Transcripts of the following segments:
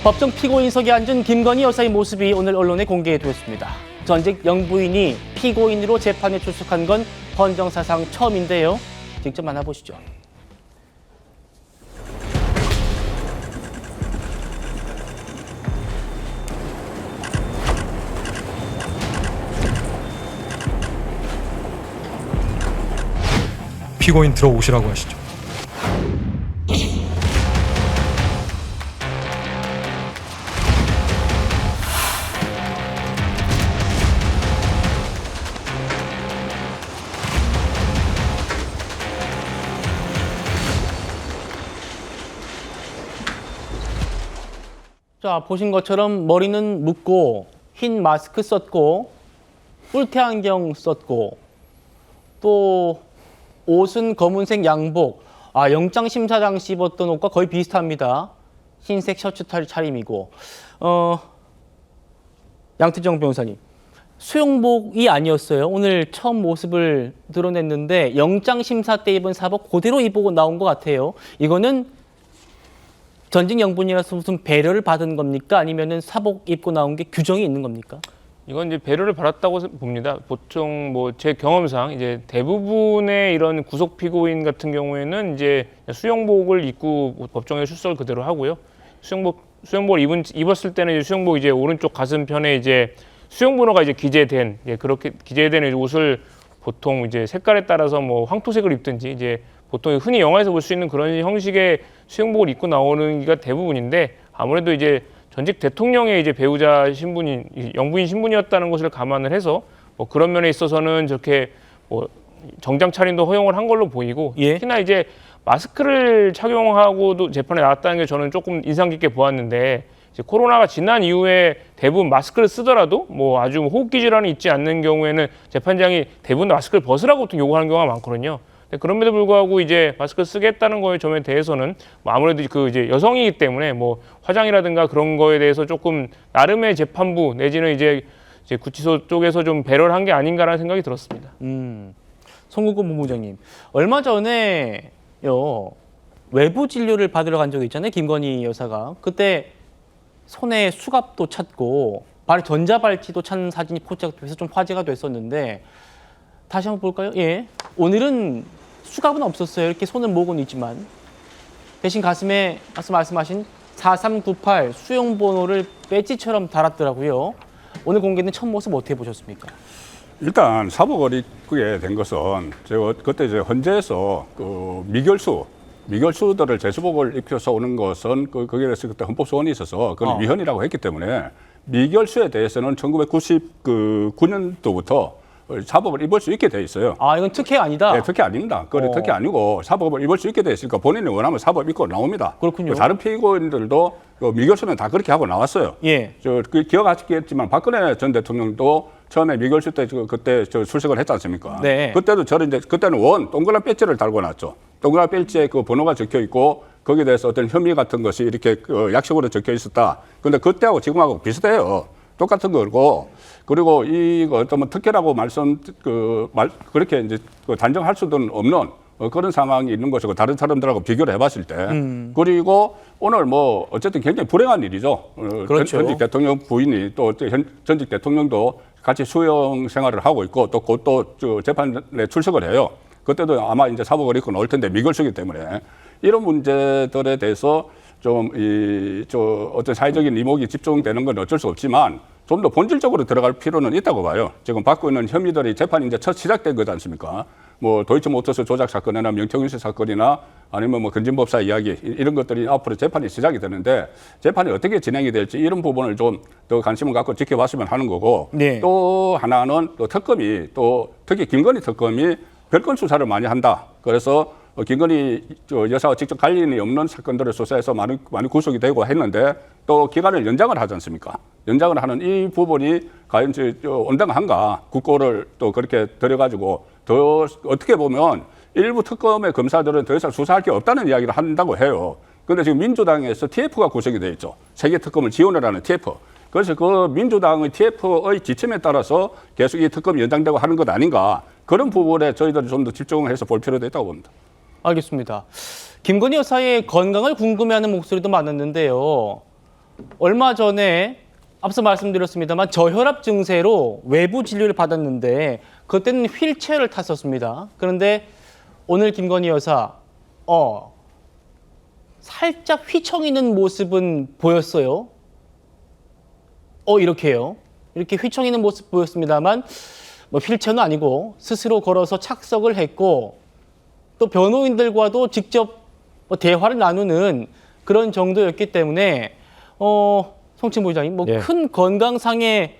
법정 피고인석에 앉은 김건희 여사의 모습이 오늘 언론에 공개됐습니다. 전직 영부인이 피고인으로 재판에 출석한 건 헌정사상 처음인데요. 직접 만나보시죠. 피고인 들어오시라고 하시죠. 자, 보신 것처럼 머리는 묶고 흰 마스크 썼고 뿔테 안경 썼고 또 옷은 검은색 양복. 영장심사 당시 입었던 옷과 거의 비슷합니다. 흰색 셔츠 차림이고. 양태정 변호사님, 수영복이 아니었어요. 오늘 처음 모습을 드러냈는데 영장심사 때 입은 사복 그대로 입고 나온 것 같아요. 이거는 전직 영부인이라서 무슨 배려를 받은 겁니까? 아니면은 사복 입고 나온 게 규정이 있는 겁니까? 이건 이제 배려를 받았다고 봅니다. 보통 뭐 제 경험상 이제 대부분의 이런 구속 피고인 같은 경우에는 이제 수영복을 입고 법정에 출석을 그대로 하고요. 수영복을 입었을 때는 이제 수영복 이제 오른쪽 가슴편에 이제 수영번호가 이제 기재된 그렇게 기재된 옷을 보통 이제 색깔에 따라서 뭐 황토색을 입든지 이제 보통 흔히 영화에서 볼 수 있는 그런 형식의 수영복을 입고 나오는 게 대부분인데 아무래도 이제 전직 대통령의 이제 배우자 신분인 영부인 신분이었다는 것을 감안을 해서 뭐 그런 면에 있어서는 저렇게 뭐 정장 차림도 허용을 한 걸로 보이고 특히나 이제 마스크를 착용하고도 재판에 나왔다는 게 저는 조금 인상 깊게 보았는데 이제 코로나가 지난 이후에 대부분 마스크를 쓰더라도 뭐 아주 호흡기 질환이 있지 않는 경우에는 재판장이 대부분 마스크를 벗으라고 보통 요구하는 경우가 많거든요. 그럼에도 불구하고 이제 마스크 쓰겠다는 거에 점에 대해서는 뭐 아무래도 그 이제 여성이기 때문에 뭐 화장이라든가 그런 거에 대해서 조금 나름의 재판부 내지는 이제 구치소 쪽에서 좀 배려를 한 게 아닌가라는 생각이 들었습니다. 송국근 본부장님, 얼마 전에요 외부 진료를 받으러 간 적이 있잖아요. 김건희 여사가 그때 손에 수갑도 찾고 발에 전자발찌도 찾는 사진이 포착돼서 좀 화제가 됐었는데 다시 한번 볼까요? 예, 오늘은 수갑은 없었어요. 이렇게 손은 모으고는 있지만 대신 가슴에 말씀하신 4398 수용번호를 배지처럼 달았더라고요. 오늘 공개된 첫 모습 어떻게 보셨습니까? 일단 사복을 입게 된 것은 제가 그때 이제 헌재에서 그 미결수들을 제수복을 입혀서 오는 것은 거기에 대해서 그때 헌법 소원이 있어서 그건 위헌이라고 했기 때문에 미결수에 대해서는 1999년도부터 사복을 입을 수 있게 돼 있어요. 이건 특혜 아니다? 네, 특혜 아닙니다. 그건 특혜 아니고 사복을 입을 수 있게 돼 있으니까 본인이 원하면 사복 입고 나옵니다. 그렇군요. 다른 피고인들도 미결수는 다 그렇게 하고 나왔어요. 예. 기억하시겠지만 박근혜 전 대통령도 처음에 미결수 때 그때 출석을 했지 않습니까? 네. 그때도 그때는 동그란 배지를 달고 놨죠. 동그란 배지에 그 번호가 적혀 있고 거기에 대해서 어떤 혐의 같은 것이 이렇게 약식으로 적혀 있었다. 그런데 그때하고 지금하고 비슷해요. 똑같은 거고 그리고 이거 어떤 특혜라고 그렇게 이제 단정할 수는 없는 그런 상황이 있는 것이고 다른 사람들하고 비교를 해봤을 때 그리고 오늘 뭐 어쨌든 굉장히 불행한 일이죠. 그렇죠. 전직 대통령 부인이 또 전직 대통령도 같이 수용 생활을 하고 있고 또 곧 또 재판에 출석을 해요. 그때도 아마 이제 사복을 입고 나올 텐데 미결수기 때문에 이런 문제들에 대해서 어떤 사회적인 이목이 집중되는 건 어쩔 수 없지만 좀 더 본질적으로 들어갈 필요는 있다고 봐요. 지금 받고 있는 혐의들이 재판이 이제 첫 시작된 거지 않습니까? 뭐 도이치모터스 조작 사건이나 명태균씨 사건이나 아니면 뭐 건진법사 이야기 이런 것들이 앞으로 재판이 시작이 되는데 재판이 어떻게 진행이 될지 이런 부분을 좀 더 관심을 갖고 지켜봤으면 하는 거고 네. 또 하나는 또 특검이 또 특히 김건희 특검이 별건 수사를 많이 한다. 그래서 김건희 여사와 직접 관련이 없는 사건들을 수사해서 많이 구속이 되고 했는데 또 기간을 연장을 하지 않습니까? 연장을 하는 이 부분이 과연 온당한가? 국고를 또 그렇게 들여가지고 더 어떻게 보면 일부 특검의 검사들은 더 이상 수사할 게 없다는 이야기를 한다고 해요. 그런데 지금 민주당에서 TF가 구성이 돼 있죠. 세계 특검을 지원을 하는 TF. 그래서 그 민주당의 TF의 지침에 따라서 계속 이 특검이 연장되고 하는 것 아닌가. 그런 부분에 저희들이 좀 더 집중해서 볼 필요도 있다고 봅니다. 알겠습니다. 김건희 여사의 건강을 궁금해하는 목소리도 많았는데요. 얼마 전에 앞서 말씀드렸습니다만 저혈압 증세로 외부 진료를 받았는데 그때는 휠체어를 탔었습니다. 그런데 오늘 김건희 여사 살짝 휘청이는 모습은 보였어요. 이렇게요. 이렇게 휘청이는 모습 보였습니다만 뭐 휠체어는 아니고 스스로 걸어서 착석을 했고 또 변호인들과도 직접 대화를 나누는 그런 정도였기 때문에 송채무 부장님 뭐 예. 큰 건강상의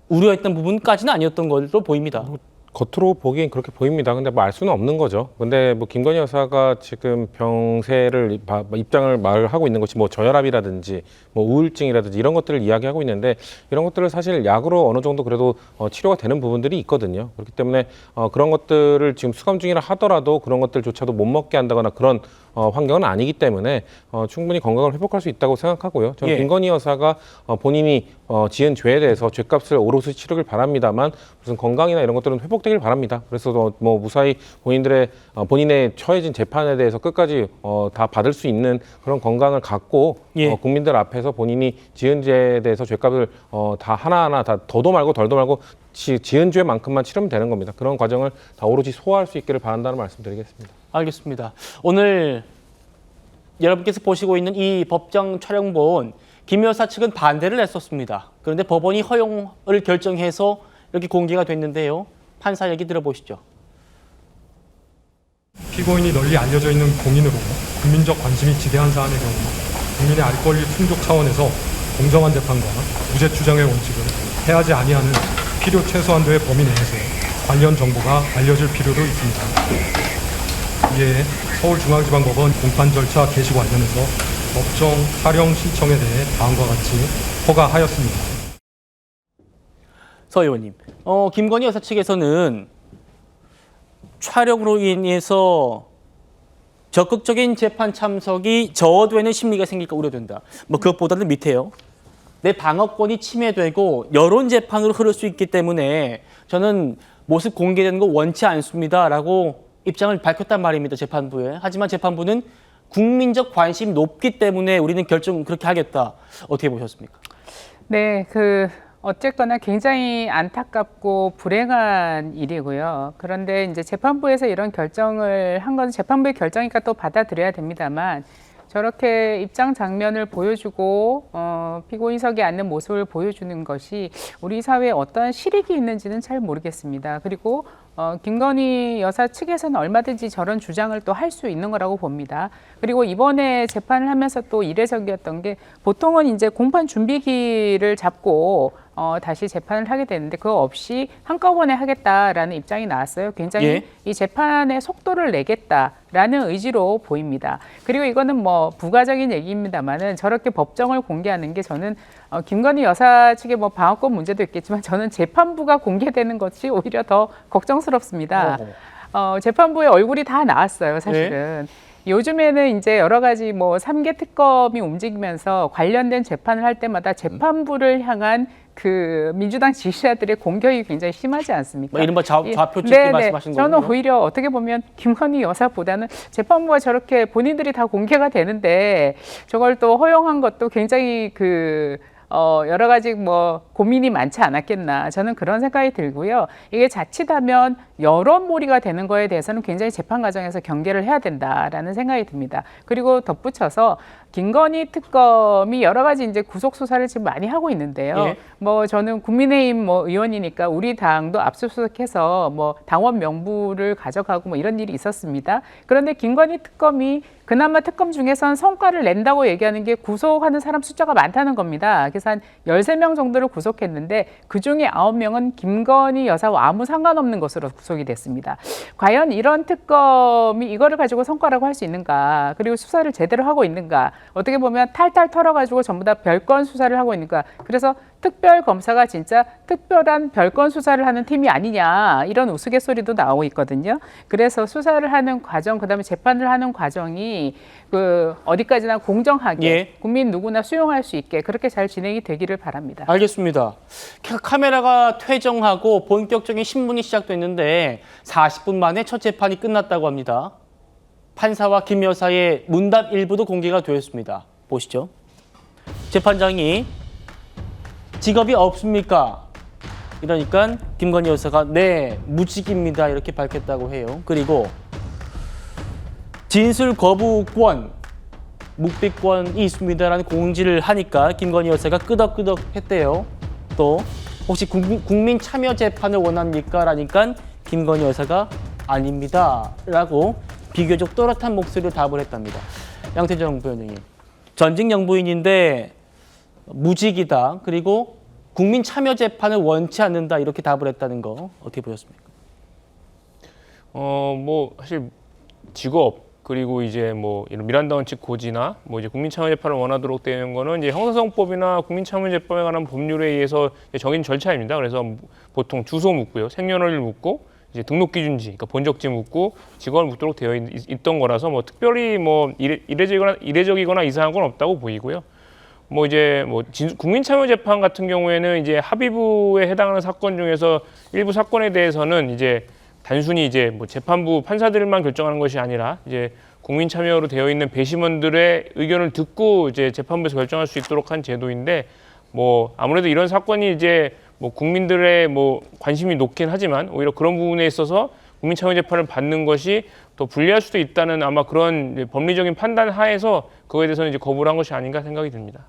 우려했던 부분까지는 아니었던 걸로 보입니다. 겉으로 보기엔 그렇게 보입니다. 근데 뭐 알 수는 없는 거죠. 근데 뭐 김건희 여사가 지금 병세를 입장을 말하고 있는 것이 뭐 저혈압이라든지 뭐 우울증이라든지 이런 것들을 이야기하고 있는데 이런 것들을 사실 약으로 어느 정도 그래도 치료가 되는 부분들이 있거든요. 그렇기 때문에 그런 것들을 지금 수감 중이라 하더라도 그런 것들조차도 못 먹게 한다거나 그런 환경은 아니기 때문에 충분히 건강을 회복할 수 있다고 생각하고요. 저는 예. 김건희 여사가 본인이 지은 죄에 대해서 죄값을 오롯이 치르길 바랍니다만 무슨 건강이나 이런 것들은 회복되길 바랍니다. 그래서 뭐 무사히 본인의 처해진 재판에 대해서 끝까지 다 받을 수 있는 그런 건강을 갖고 예. 국민들 앞에서 본인이 지은 죄에 대해서 죄값을 다 하나하나 다 더도 말고 덜도 말고 지은 죄만큼만 치르면 되는 겁니다. 그런 과정을 다 오롯이 소화할 수 있기를 바란다는 말씀드리겠습니다. 알겠습니다. 오늘 여러분께서 보시고 있는 이 법정 촬영본 김 여사 측은 반대를 했었습니다. 그런데 법원이 허용을 결정해서 이렇게 공개가 됐는데요. 판사 얘기 들어보시죠. 피고인이 널리 알려져 있는 공인으로 국민적 관심이 지대한 사안의 경우 국민의 알 권리 충족 차원에서 공정한 재판과 무죄 주장의 원칙을 해하지 아니하는 필요 최소한도의 범위 내에서 관련 정보가 알려질 필요도 있습니다. 이에 서울중앙지방법원 공판 절차 개시 관련해서 법정 촬영 신청에 대해 다음과 같이 허가하였습니다. 서 의원님, 김건희 여사 측에서는 촬영으로 인해서 적극적인 재판 참석이 저하되는 심리가 생길까 우려된다. 뭐 그것보다는 밑에요. 내 방어권이 침해되고 여론 재판으로 흐를 수 있기 때문에 저는 모습 공개되는 거 원치 않습니다라고 입장을 밝혔단 말입니다. 재판부에. 하지만 재판부는 국민적 관심이 높기 때문에 우리는 결정 그렇게 하겠다. 어떻게 보셨습니까? 네, 어쨌거나 굉장히 안타깝고 불행한 일이고요. 그런데 이제 재판부에서 이런 결정을 한 건 재판부의 결정이니까 또 받아들여야 됩니다만 저렇게 입장 장면을 보여주고 피고인석에 앉는 모습을 보여주는 것이 우리 사회에 어떠한 실익이 있는지는 잘 모르겠습니다. 그리고 김건희 여사 측에서는 얼마든지 저런 주장을 또 할 수 있는 거라고 봅니다. 그리고 이번에 재판을 하면서 또 이례적이었던 게 보통은 이제 공판 준비기를 잡고 다시 재판을 하게 되는데 그거 없이 한꺼번에 하겠다라는 입장이 나왔어요. 굉장히 예. 이 재판의 속도를 내겠다라는 의지로 보입니다. 그리고 이거는 뭐 부가적인 얘기입니다만은 저렇게 법정을 공개하는 게 저는 김건희 여사 측의 뭐 방어권 문제도 있겠지만 저는 재판부가 공개되는 것이 오히려 더 걱정스럽습니다. 재판부의 얼굴이 다 나왔어요, 사실은. 요즘에는 이제 여러 가지 뭐 3개 특검이 움직이면서 관련된 재판을 할 때마다 재판부를 향한 그 민주당 지지자들의 공격이 굉장히 심하지 않습니까? 뭐 이른바 좌표 찍기 네네. 말씀하신 거군요. 저는 오히려 어떻게 보면 김건희 여사보다는 재판부가 저렇게 본인들이 다 공개가 되는데 저걸 또 허용한 것도 굉장히 여러 가지 뭐 고민이 많지 않았겠나 저는 그런 생각이 들고요. 이게 자칫하면 여론몰이가 되는 거에 대해서는 굉장히 재판 과정에서 경계를 해야 된다라는 생각이 듭니다. 그리고 덧붙여서 김건희 특검이 여러 가지 이제 구속 수사를 지금 많이 하고 있는데요. 예. 뭐 저는 국민의힘 뭐 의원이니까 우리 당도 압수수색해서 뭐 당원 명부를 가져가고 뭐 이런 일이 있었습니다. 그런데 김건희 특검이 그나마 특검 중에선 성과를 낸다고 얘기하는 게 구속하는 사람 숫자가 많다는 겁니다. 그래서 한 13명 정도를 구속했는데 그중에 9명은 김건희 여사와 아무 상관없는 것으로 구속이 됐습니다. 과연 이런 특검이 이거를 가지고 성과라고 할 수 있는가? 그리고 수사를 제대로 하고 있는가? 어떻게 보면 탈탈 털어가지고 전부 다 별건 수사를 하고 있는가? 그래서 특별검사가 진짜 특별한 별건 수사를 하는 팀이 아니냐 이런 우스갯소리도 나오고 있거든요. 그래서 수사를 하는 과정, 그다음에 재판을 하는 과정이 어디까지나 공정하게 예. 국민 누구나 수용할 수 있게 그렇게 잘 진행이 되기를 바랍니다. 알겠습니다. 카메라가 퇴정하고 본격적인 신문이 시작됐는데 40분 만에 첫 재판이 끝났다고 합니다. 판사와 김 여사의 문답 일부도 공개가 되었습니다. 보시죠. 재판장이 직업이 없습니까? 이러니까 김건희 여사가 네, 무직입니다. 이렇게 밝혔다고 해요. 그리고 진술 거부권, 묵비권이 있습니다라는 공지를 하니까 김건희 여사가 끄덕끄덕 했대요. 또 혹시 국민 참여 재판을 원합니까? 라니까 김건희 여사가 아닙니다. 라고 비교적 또렷한 목소리로 답을 했답니다. 양태정 부위원장님, 전직 영부인인데 무직이다. 그리고 국민 참여 재판을 원치 않는다. 이렇게 답을 했다는 거 어떻게 보셨습니까? 뭐 사실 직업 그리고 이제 뭐 이런 미란다 원칙 고지나 뭐 이제 국민참여재판을 원하도록 되는 거는 이제 형사소송법이나 국민참여재판에 관한 법률에 의해서 정해진 절차입니다. 그래서 보통 주소 묻고요, 생년월일 묻고 이제 등록기준지, 그러니까 본적지 묻고 직업을 묻도록 되어 있던 거라서 뭐 특별히 뭐 이례적이거나 이상한 건 없다고 보이고요. 뭐 이제 뭐 국민참여재판 같은 경우에는 이제 합의부에 해당하는 사건 중에서 일부 사건에 대해서는 이제 단순히 이제 뭐 재판부 판사들만 결정하는 것이 아니라 이제 국민 참여로 되어 있는 배심원들의 의견을 듣고 이제 재판부에서 결정할 수 있도록 한 제도인데 뭐 아무래도 이런 사건이 이제 뭐 국민들의 뭐 관심이 높긴 하지만 오히려 그런 부분에 있어서 국민 참여 재판을 받는 것이 더 불리할 수도 있다는 아마 그런 법리적인 판단 하에서 그거에 대해서는 이제 거부를 한 것이 아닌가 생각이 듭니다.